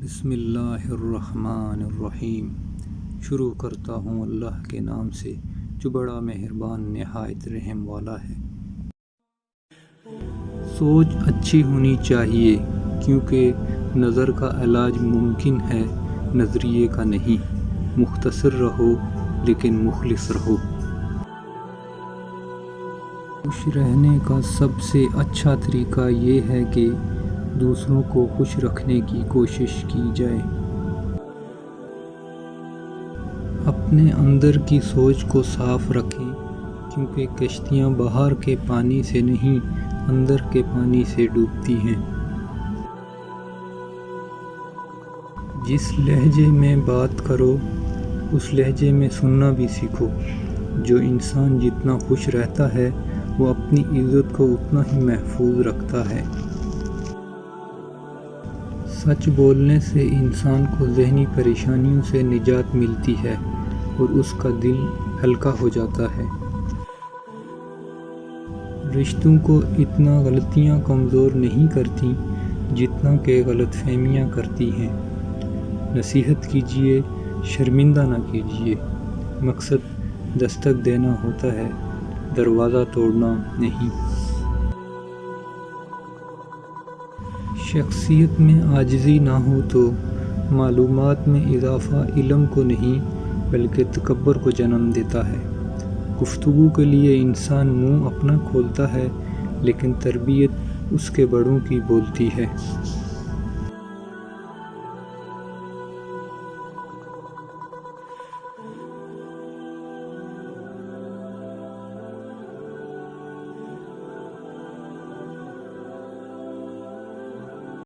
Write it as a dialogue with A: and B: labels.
A: بسم اللہ الرحمن الرحیم۔ شروع کرتا ہوں اللہ کے نام سے جو بڑا مہربان نہایت رحم والا ہے۔ سوچ اچھی ہونی چاہیے کیونکہ نظر کا علاج ممکن ہے، نظریے کا نہیں۔ مختصر رہو لیکن مخلص رہو۔ خوش رہنے کا سب سے اچھا طریقہ یہ ہے کہ دوسروں کو خوش رکھنے کی کوشش کی جائے۔ اپنے اندر کی سوچ کو صاف رکھیں کیونکہ کشتیاں باہر کے پانی سے نہیں، اندر کے پانی سے ڈوبتی ہیں۔ جس لہجے میں بات کرو اس لہجے میں سننا بھی سیکھو۔ جو انسان جتنا خوش رہتا ہے وہ اپنی عزت کو اتنا ہی محفوظ رکھتا ہے۔ سچ بولنے سے انسان کو ذہنی پریشانیوں سے نجات ملتی ہے اور اس کا دل ہلکا ہو جاتا ہے۔ رشتوں کو اتنا غلطیاں کمزور نہیں کرتی جتنا کہ غلط فہمیاں کرتی ہیں۔ نصیحت کیجیے، شرمندہ نہ کیجیے۔ مقصد دستک دینا ہوتا ہے، دروازہ توڑنا نہیں۔ شخصیت میں عاجزی نہ ہو تو معلومات میں اضافہ علم کو نہیں بلکہ تکبر کو جنم دیتا ہے۔ گفتگو کے لیے انسان منہ اپنا کھولتا ہے لیکن تربیت اس کے بڑوں کی بولتی ہے۔